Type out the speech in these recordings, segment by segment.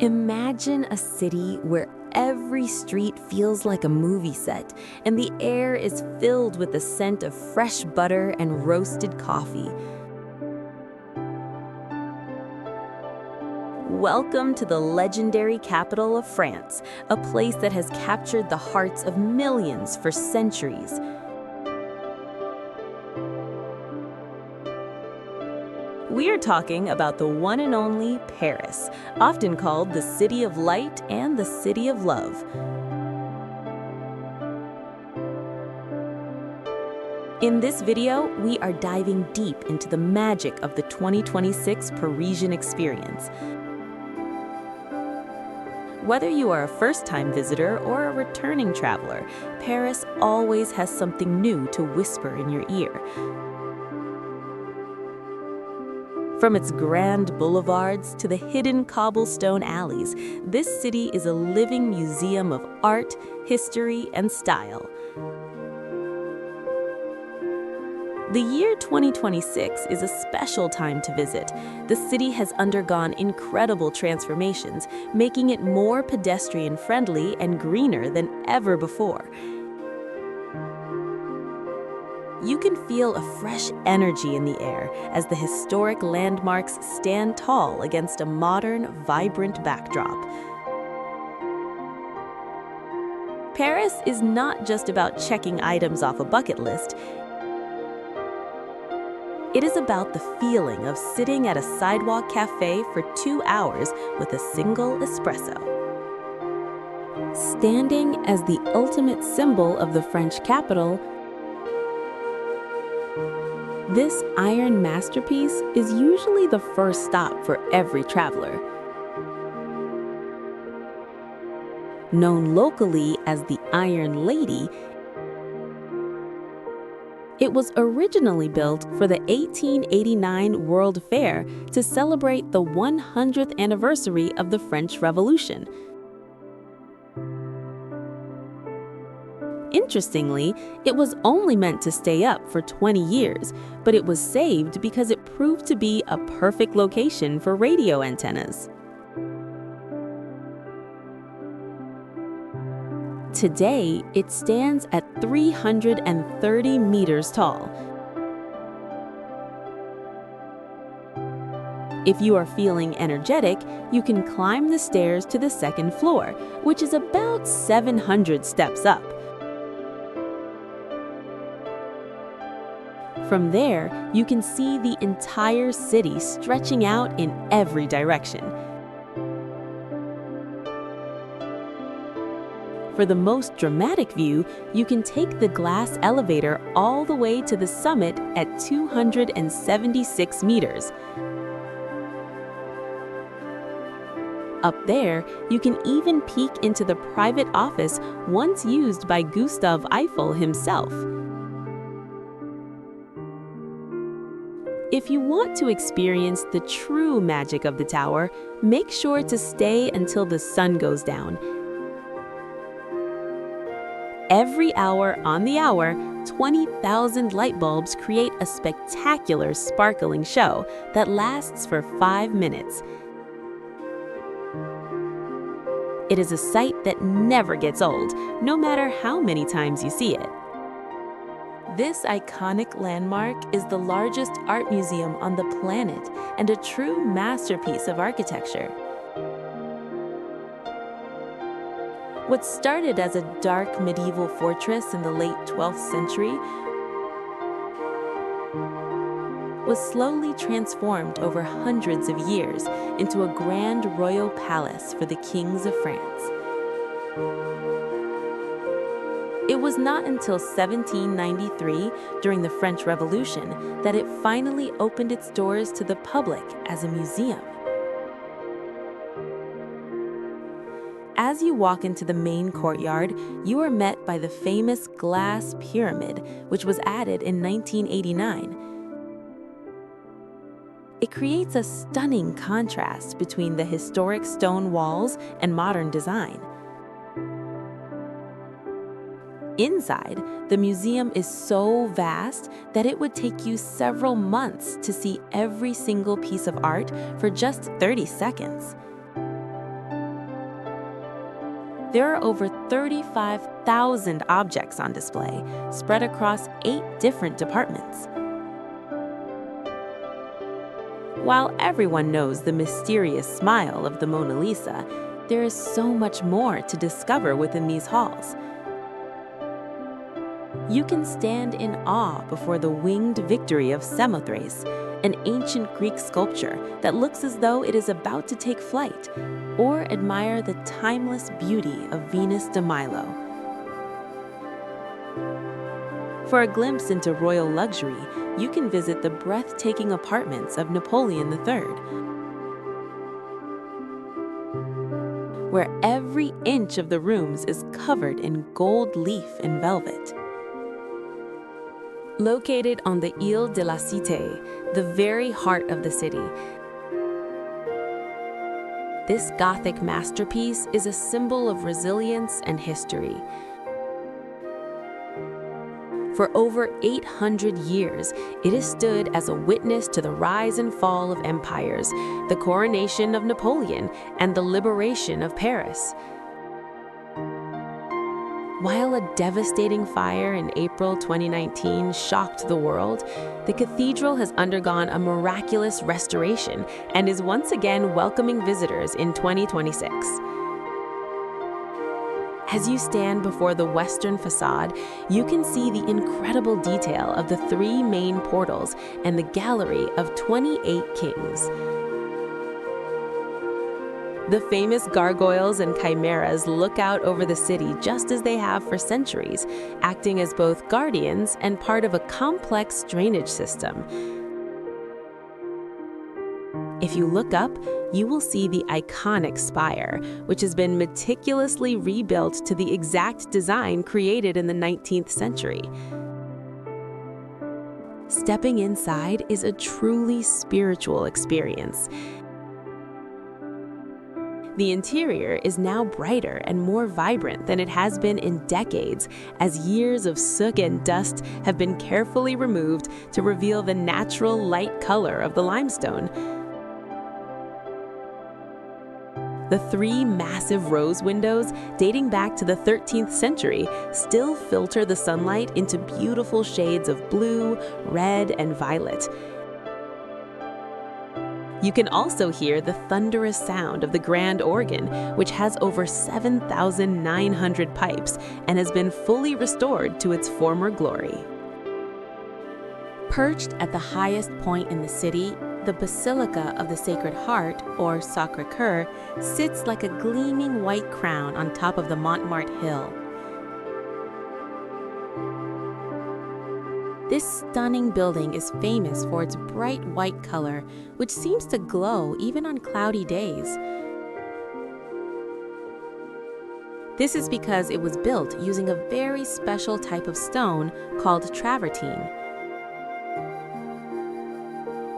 Imagine a city where every street feels like a movie set, and the air is filled with the scent of fresh butter and roasted coffee. Welcome to the legendary capital of France, a place that has captured the hearts of millions for centuries. We are talking about the one and only Paris, often called the City of Light and the City of Love. In this video, we are diving deep into the magic of the 2026 Parisian experience. Whether you are a first-time visitor or a returning traveler, Paris always has something new to whisper in your ear. From its grand boulevards to the hidden cobblestone alleys, this city is a living museum of art, history, and style. The year 2026 is a special time to visit. The city has undergone incredible transformations, making it more pedestrian-friendly and greener than ever before. You can feel a fresh energy in the air as the historic landmarks stand tall against a modern, vibrant backdrop. Paris is not just about checking items off a bucket list. It is about the feeling of sitting at a sidewalk cafe for 2 hours with a single espresso. Standing as the ultimate symbol of the French capital, this iron masterpiece is usually the first stop for every traveler. Known locally as the Iron Lady, it was originally built for the 1889 World Fair to celebrate the 100th anniversary of the French Revolution. Interestingly, it was only meant to stay up for 20 years, but it was saved because it proved to be a perfect location for radio antennas. Today, it stands at 330 meters tall. If you are feeling energetic, you can climb the stairs to the second floor, which is about 700 steps up. From there, you can see the entire city stretching out in every direction. For the most dramatic view, you can take the glass elevator all the way to the summit at 276 meters. Up there, you can even peek into the private office once used by Gustave Eiffel himself. If you want to experience the true magic of the tower, make sure to stay until the sun goes down. Every hour on the hour, 20,000 light bulbs create a spectacular sparkling show that lasts for 5 minutes. It is a sight that never gets old, no matter how many times you see it. This iconic landmark is the largest art museum on the planet and a true masterpiece of architecture. What started as a dark medieval fortress in the late 12th century was slowly transformed over hundreds of years into a grand royal palace for the kings of France. It was not until 1793, during the French Revolution, that it finally opened its doors to the public as a museum. As you walk into the main courtyard, you are met by the famous glass pyramid, which was added in 1989. It creates a stunning contrast between the historic stone walls and modern design. Inside, the museum is so vast that it would take you several months to see every single piece of art for just 30 seconds. There are over 35,000 objects on display, spread across 8 different departments. While everyone knows the mysterious smile of the Mona Lisa, there is so much more to discover within these halls. You can stand in awe before the winged victory of Samothrace, an ancient Greek sculpture that looks as though it is about to take flight, or admire the timeless beauty of Venus de Milo. For a glimpse into royal luxury, you can visit the breathtaking apartments of Napoleon III, where every inch of the rooms is covered in gold leaf and velvet. Located on the Ile de la Cité, the very heart of the city, this Gothic masterpiece is a symbol of resilience and history. For over 800 years, it has stood as a witness to the rise and fall of empires, the coronation of Napoleon, and the liberation of Paris. While a devastating fire in April 2019 shocked the world, the cathedral has undergone a miraculous restoration and is once again welcoming visitors in 2026. As you stand before the western facade, you can see the incredible detail of the 3 main portals and the gallery of 28 kings. The famous gargoyles and chimeras look out over the city just as they have for centuries, acting as both guardians and part of a complex drainage system. If you look up, you will see the iconic spire, which has been meticulously rebuilt to the exact design created in the 19th century. Stepping inside is a truly spiritual experience. The interior is now brighter and more vibrant than it has been in decades, as years of soot and dust have been carefully removed to reveal the natural light color of the limestone. The 3 massive rose windows, dating back to the 13th century, still filter the sunlight into beautiful shades of blue, red, and violet. You can also hear the thunderous sound of the grand organ, which has over 7,900 pipes and has been fully restored to its former glory. Perched at the highest point in the city, the Basilica of the Sacred Heart, or Sacré-Cœur, sits like a gleaming white crown on top of the Montmartre Hill. This stunning building is famous for its bright white color, which seems to glow even on cloudy days. This is because it was built using a very special type of stone called travertine.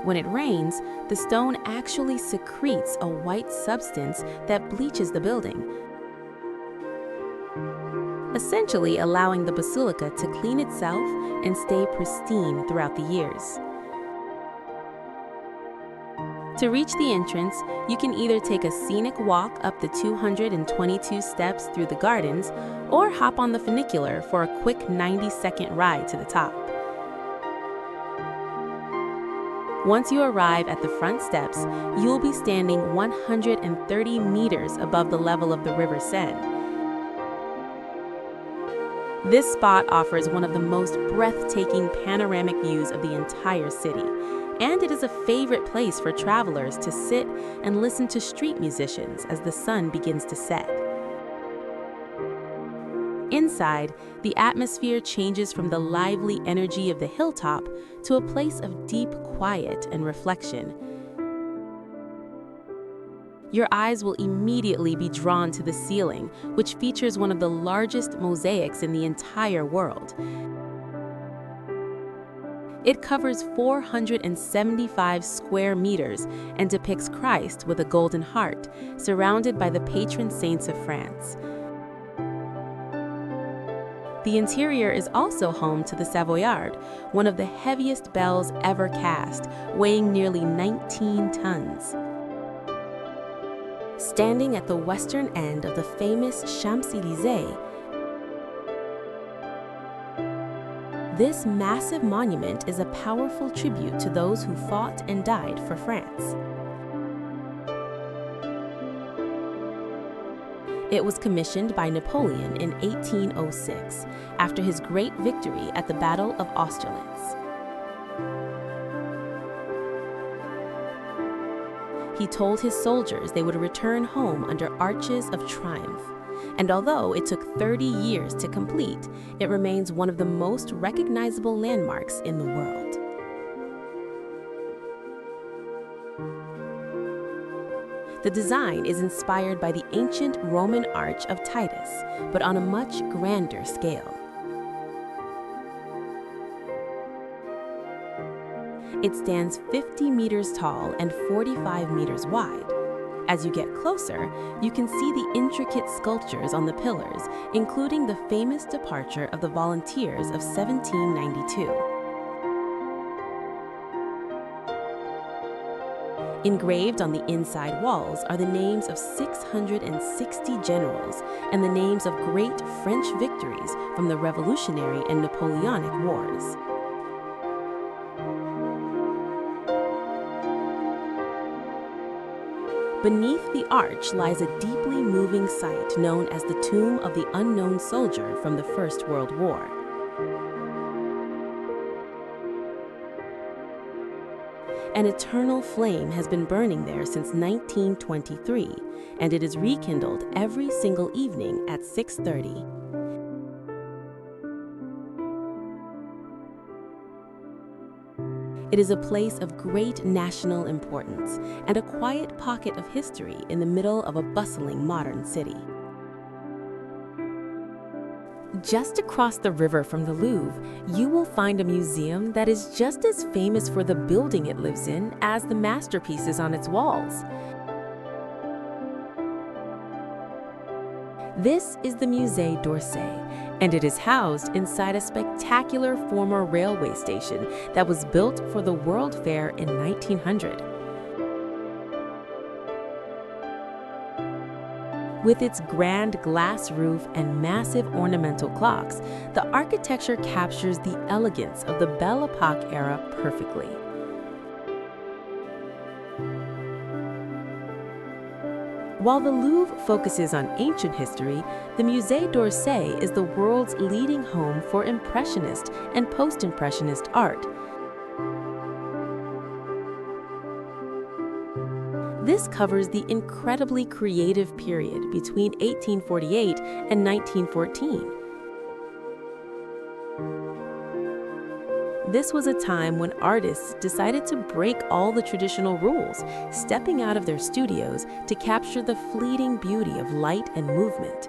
When it rains, the stone actually secretes a white substance that bleaches the building, essentially allowing the basilica to clean itself and stay pristine throughout the years. To reach the entrance, you can either take a scenic walk up the 222 steps through the gardens or hop on the funicular for a quick 90-second ride to the top. Once you arrive at the front steps, you will be standing 130 meters above the level of the River Seine. This spot offers one of the most breathtaking panoramic views of the entire city, and it is a favorite place for travelers to sit and listen to street musicians as the sun begins to set. Inside, the atmosphere changes from the lively energy of the hilltop to a place of deep quiet and reflection. Your eyes will immediately be drawn to the ceiling, which features one of the largest mosaics in the entire world. It covers 475 square meters and depicts Christ with a golden heart, surrounded by the patron saints of France. The interior is also home to the Savoyard, one of the heaviest bells ever cast, weighing nearly 19 tons. Standing at the western end of the famous Champs-Élysées, this massive monument is a powerful tribute to those who fought and died for France. It was commissioned by Napoleon in 1806, after his great victory at the Battle of Austerlitz. He told his soldiers they would return home under arches of triumph, and although it took 30 years to complete, it remains one of the most recognizable landmarks in the world. The design is inspired by the ancient Roman Arch of Titus, but on a much grander scale. It stands 50 meters tall and 45 meters wide. As you get closer, you can see the intricate sculptures on the pillars, including the famous departure of the Volunteers of 1792. Engraved on the inside walls are the names of 660 generals and the names of great French victories from the Revolutionary and Napoleonic Wars. Beneath the arch lies a deeply moving site known as the Tomb of the Unknown Soldier from the First World War. An eternal flame has been burning there since 1923, and it is rekindled every single evening at 6:30. It is a place of great national importance and a quiet pocket of history in the middle of a bustling modern city. Just across the river from the Louvre, you will find a museum that is just as famous for the building it lives in as the masterpieces on its walls. This is the Musée d'Orsay, and it is housed inside a spectacular former railway station that was built for the World Fair in 1900. With its grand glass roof and massive ornamental clocks, the architecture captures the elegance of the Belle Epoque era perfectly. While the Louvre focuses on ancient history, the Musée d'Orsay is the world's leading home for Impressionist and Post-Impressionist art. This covers the incredibly creative period between 1848 and 1914. This was a time when artists decided to break all the traditional rules, stepping out of their studios to capture the fleeting beauty of light and movement.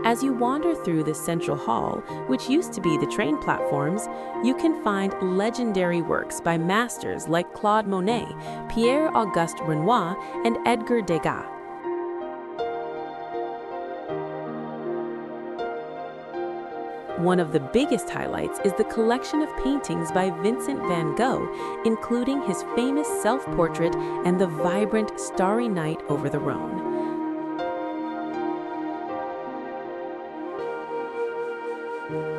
As you wander through the central hall, which used to be the train platforms, you can find legendary works by masters like Claude Monet, Pierre-Auguste Renoir, and Edgar Degas. One of the biggest highlights is the collection of paintings by Vincent van Gogh, including his famous self-portrait and the vibrant Starry Night over the Rhone.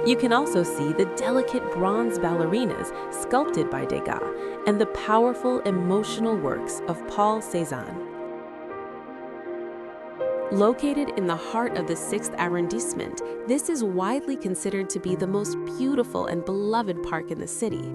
You can also see the delicate bronze ballerinas sculpted by Degas and the powerful emotional works of Paul Cézanne. Located in the heart of the 6th arrondissement, this is widely considered to be the most beautiful and beloved park in the city.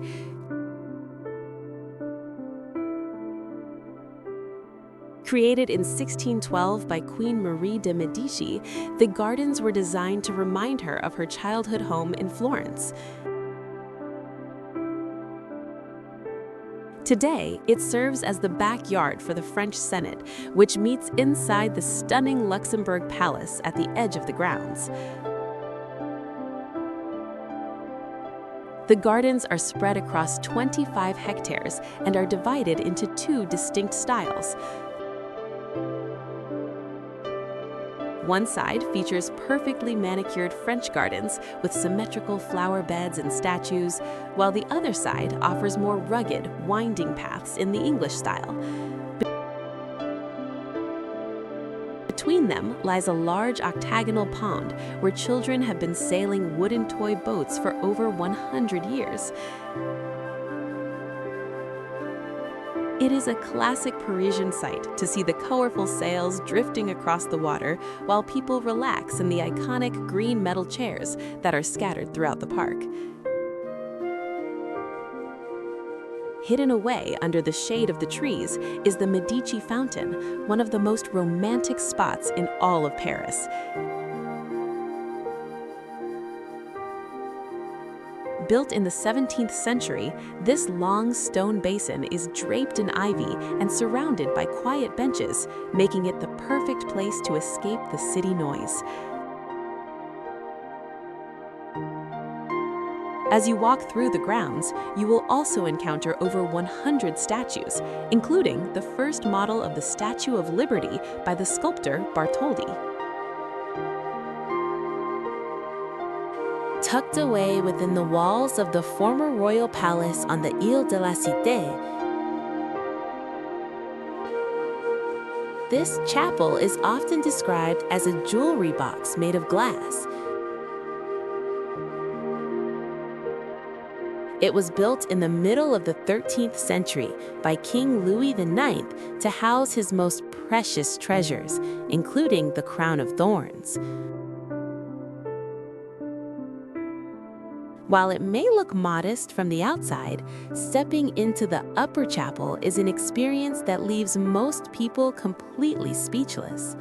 Created in 1612 by Queen Marie de' Medici, the gardens were designed to remind her of her childhood home in Florence. Today, it serves as the backyard for the French Senate, which meets inside the stunning Luxembourg Palace at the edge of the grounds. The gardens are spread across 25 hectares and are divided into 2 distinct styles. One side features perfectly manicured French gardens with symmetrical flower beds and statues, while the other side offers more rugged, winding paths in the English style. Between them lies a large octagonal pond where children have been sailing wooden toy boats for over 100 years. It is a classic Parisian sight to see the colorful sails drifting across the water while people relax in the iconic green metal chairs that are scattered throughout the park. Hidden away under the shade of the trees is the Medici Fountain, one of the most romantic spots in all of Paris. Built in the 17th century, this long stone basin is draped in ivy and surrounded by quiet benches, making it the perfect place to escape the city noise. As you walk through the grounds, you will also encounter over 100 statues, including the first model of the Statue of Liberty by the sculptor Bartholdi. Tucked away within the walls of the former royal palace on the Île de la Cité, this chapel is often described as a jewelry box made of glass. It was built in the middle of the 13th century by King Louis IX to house his most precious treasures, including the crown of thorns. While it may look modest from the outside, stepping into the upper chapel is an experience that leaves most people completely speechless.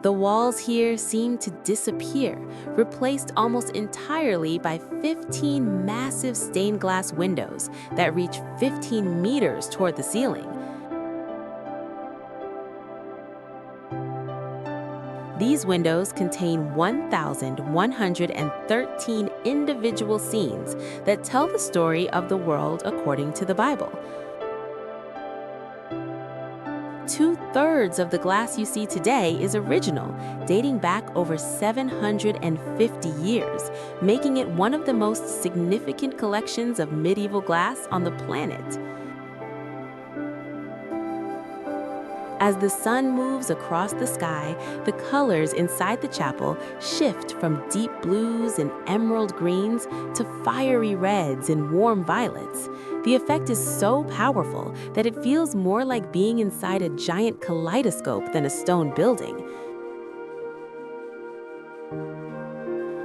The walls here seem to disappear, replaced almost entirely by 15 massive stained glass windows that reach 15 meters toward the ceiling. These windows contain 1,113 individual scenes that tell the story of the world according to the Bible. 2/3 of the glass you see today is original, dating back over 750 years, making it one of the most significant collections of medieval glass on the planet. As the sun moves across the sky, the colors inside the chapel shift from deep blues and emerald greens to fiery reds and warm violets. The effect is so powerful that it feels more like being inside a giant kaleidoscope than a stone building.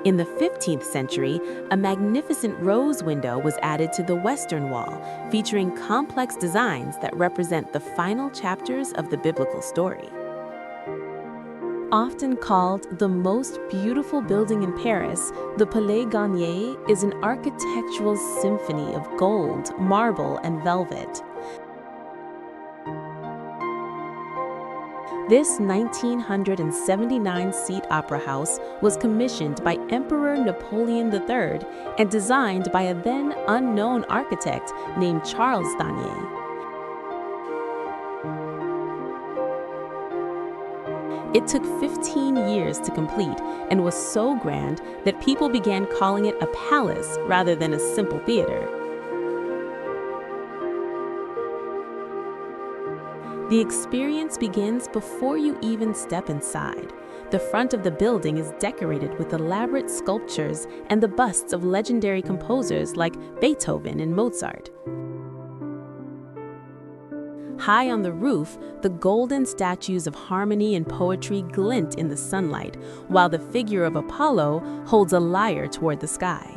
In the 15th century, a magnificent rose window was added to the western wall, featuring complex designs that represent the final chapters of the biblical story. Often called the most beautiful building in Paris, the Palais Garnier is an architectural symphony of gold, marble, and velvet. This 1979-seat opera house was commissioned by Emperor Napoleon III and designed by a then unknown architect named Charles Garnier. It took 15 years to complete and was so grand that people began calling it a palace rather than a simple theater. The experience begins before you even step inside. The front of the building is decorated with elaborate sculptures and the busts of legendary composers like Beethoven and Mozart. High on the roof, the golden statues of harmony and poetry glint in the sunlight, while the figure of Apollo holds a lyre toward the sky.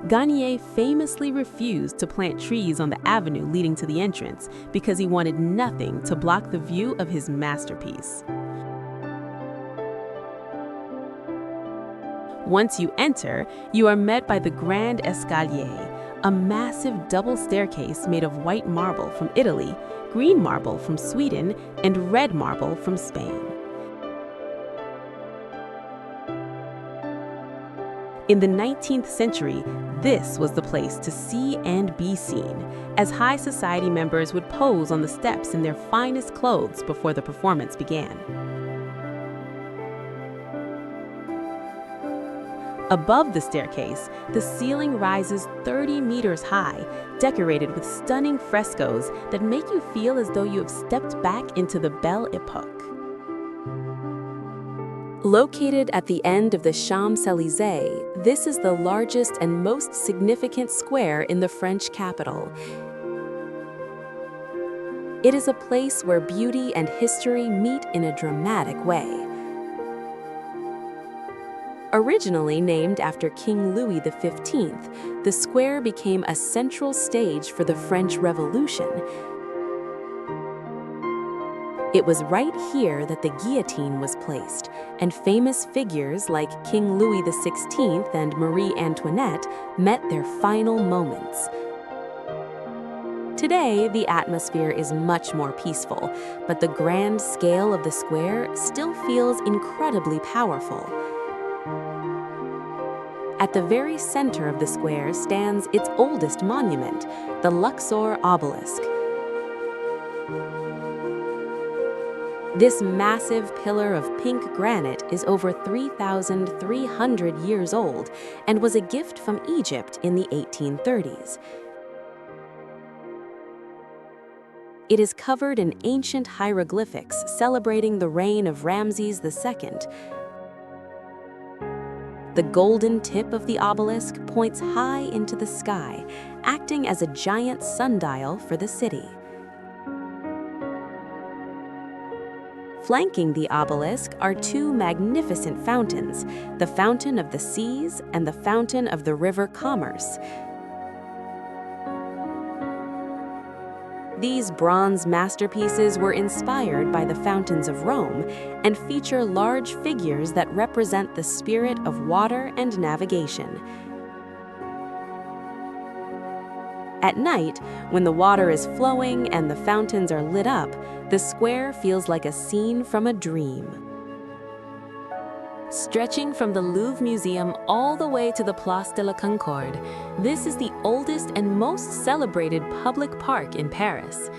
Garnier famously refused to plant trees on the avenue leading to the entrance because he wanted nothing to block the view of his masterpiece. Once you enter, you are met by the Grand Escalier, a massive double staircase made of white marble from Italy, green marble from Sweden, and red marble from Spain. In the 19th century, this was the place to see and be seen. as high society members would pose on the steps in their finest clothes before the performance began. Above the staircase, the ceiling rises 30 meters high, decorated with stunning frescoes that make you feel as though you have stepped back into the Belle Epoque. Located at the end of the Champs-Élysées, this is the largest and most significant square in the French capital. It is a place where beauty and history meet in a dramatic way. Originally named after King Louis XV, the square became a central stage for the French Revolution. It was right here that the guillotine was placed, and famous figures like King Louis XVI and Marie Antoinette met their final moments. Today, the atmosphere is much more peaceful, but the grand scale of the square still feels incredibly powerful. At the very center of the square stands its oldest monument, the Luxor obelisk. This massive pillar of pink granite is over 3,300 years old and was a gift from Egypt in the 1830s. It is covered in ancient hieroglyphics celebrating the reign of Ramses II. The golden tip of the obelisk points high into the sky, acting as a giant sundial for the city. Flanking the obelisk are two magnificent fountains, the Fountain of the Seas and the Fountain of the River Commerce. These bronze masterpieces were inspired by the fountains of Rome and feature large figures that represent the spirit of water and navigation. At night, when the water is flowing and the fountains are lit up, the square feels like a scene from a dream. Stretching from the Louvre Museum all the way to the Place de la Concorde, this is the oldest and most celebrated public park in Paris.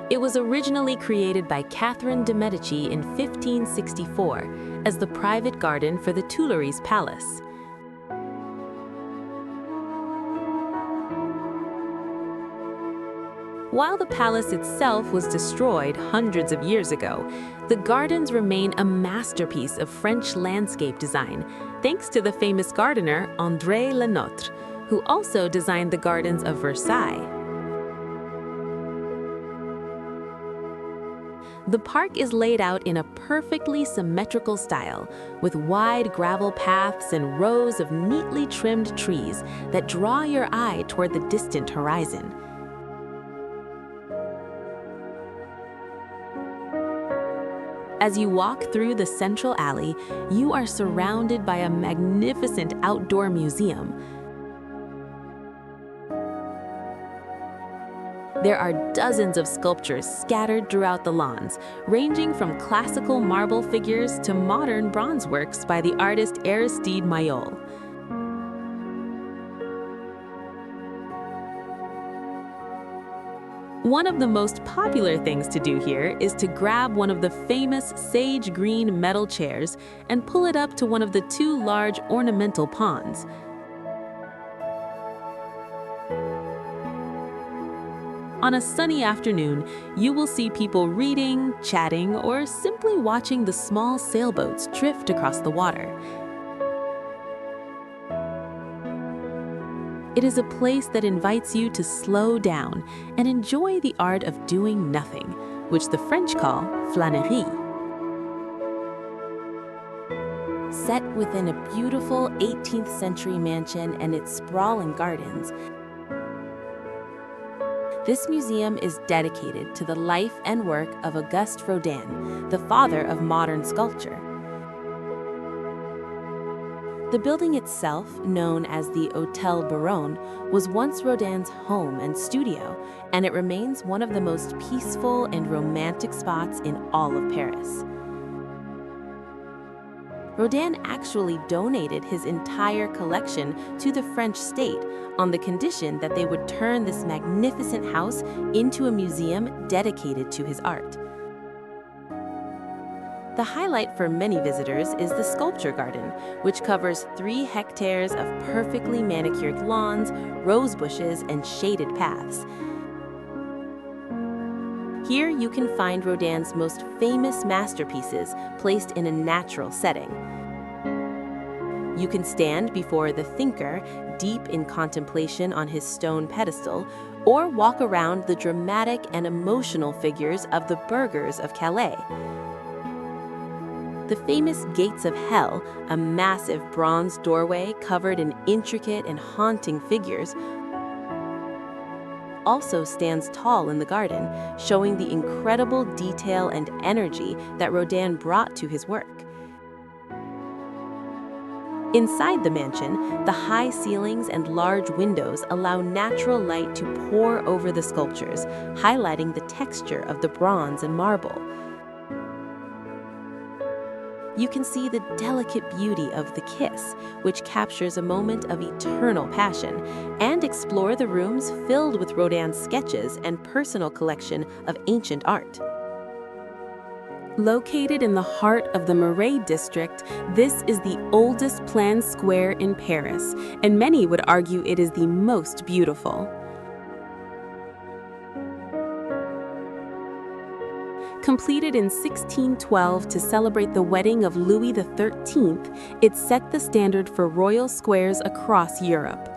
It was originally created by Catherine de' Medici in 1564 as the private garden for the Tuileries Palace. While the palace itself was destroyed hundreds of years ago, the gardens remain a masterpiece of French landscape design, thanks to the famous gardener André Lenotre, who also designed the gardens of Versailles. The park is laid out in a perfectly symmetrical style, with wide gravel paths and rows of neatly trimmed trees that draw your eye toward the distant horizon. As you walk through the central alley, you are surrounded by a magnificent outdoor museum. There are dozens of sculptures scattered throughout the lawns, ranging from classical marble figures to modern bronze works by the artist Aristide Maillol. One of the most popular things to do here is to grab one of the famous sage green metal chairs and pull it up to one of the two large ornamental ponds. On a sunny afternoon, you will see people reading, chatting, or simply watching the small sailboats drift across the water. It is a place that invites you to slow down and enjoy the art of doing nothing, which the French call flânerie. Set within a beautiful 18th century mansion and its sprawling gardens, this museum is dedicated to the life and work of Auguste Rodin, the father of modern sculpture. The building itself, known as the Hôtel Baronne, was once Rodin's home and studio, and it remains one of the most peaceful and romantic spots in all of Paris. Rodin actually donated his entire collection to the French state on the condition that they would turn this magnificent house into a museum dedicated to his art. The highlight for many visitors is the sculpture garden, which covers 3 hectares of perfectly manicured lawns, rose bushes, and shaded paths. Here you can find Rodin's most famous masterpieces placed in a natural setting. You can stand before the thinker, deep in contemplation on his stone pedestal, or walk around the dramatic and emotional figures of the burghers of Calais. The famous Gates of Hell, a massive bronze doorway covered in intricate and haunting figures, also stands tall in the garden, showing the incredible detail and energy that Rodin brought to his work. Inside the mansion, the high ceilings and large windows allow natural light to pour over the sculptures, highlighting the texture of the bronze and marble. You can see the delicate beauty of the kiss, which captures a moment of eternal passion, and explore the rooms filled with Rodin's sketches and personal collection of ancient art. Located in the heart of the Marais district, this is the oldest planned square in Paris, and many would argue it is the most beautiful. Completed in 1612 to celebrate the wedding of Louis XIII, it set the standard for royal squares across Europe.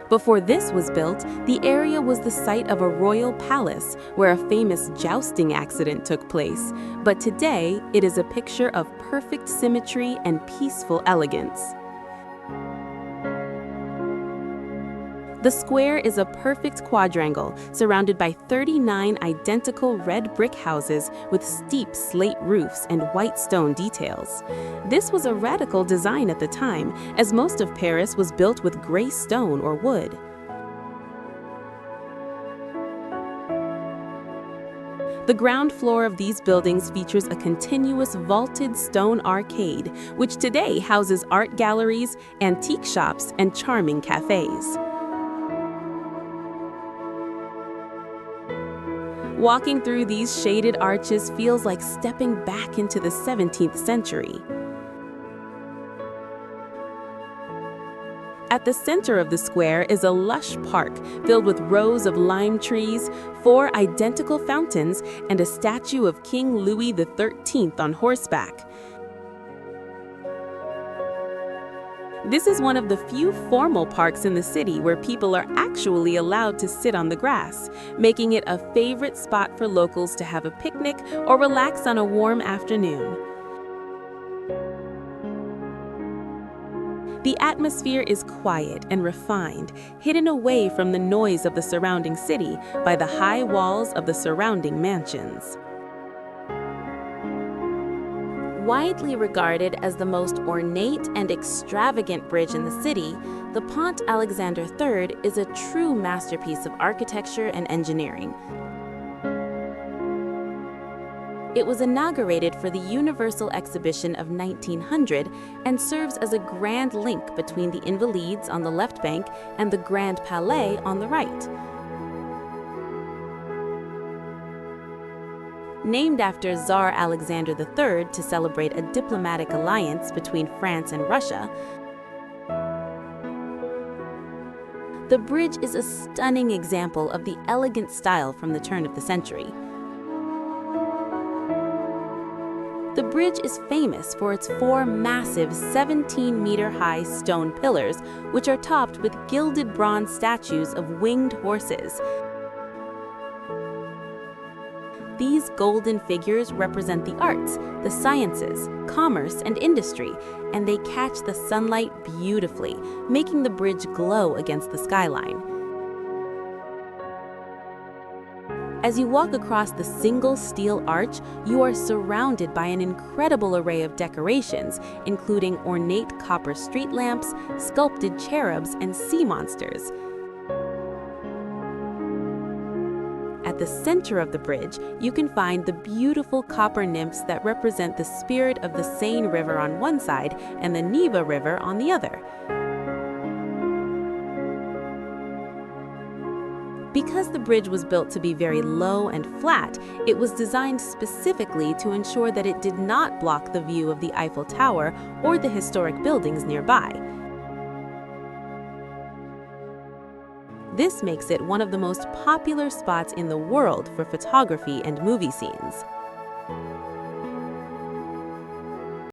Before this was built, the area was the site of a royal palace where a famous jousting accident took place, but today it is a picture of perfect symmetry and peaceful elegance. The square is a perfect quadrangle surrounded by 39 identical red brick houses with steep slate roofs and white stone details. This was a radical design at the time, as most of Paris was built with gray stone or wood. The ground floor of these buildings features a continuous vaulted stone arcade, which today houses art galleries, antique shops, and charming cafes. Walking through these shaded arches feels like stepping back into the 17th century. At the center of the square is a lush park filled with rows of lime trees, 4 identical fountains, and a statue of King Louis XIII on horseback. This is one of the few formal parks in the city where people are actually allowed to sit on the grass, making it a favorite spot for locals to have a picnic or relax on a warm afternoon. The atmosphere is quiet and refined, hidden away from the noise of the surrounding city by the high walls of the surrounding mansions. Widely regarded as the most ornate and extravagant bridge in the city, the Pont Alexander III is a true masterpiece of architecture and engineering. It was inaugurated for the Universal Exhibition of 1900 and serves as a grand link between the Invalides on the left bank and the Grand Palais on the right. Named after Tsar Alexander III to celebrate a diplomatic alliance between France and Russia, the bridge is a stunning example of the elegant style from the turn of the century. The bridge is famous for its 4 massive 17-meter-high stone pillars, which are topped with gilded bronze statues of winged horses. These golden figures represent the arts, the sciences, commerce, and industry, and they catch the sunlight beautifully, making the bridge glow against the skyline. As you walk across the single steel arch, you are surrounded by an incredible array of decorations, including ornate copper street lamps, sculpted cherubs, and sea monsters. At At the center of the bridge, you can find the beautiful copper nymphs that represent the spirit of the Seine River on one side and the Neva River on the other. Because the bridge was built to be very low and flat, it was designed specifically to ensure that it did not block the view of the Eiffel Tower or the historic buildings nearby. This makes it one of the most popular spots in the world for photography and movie scenes.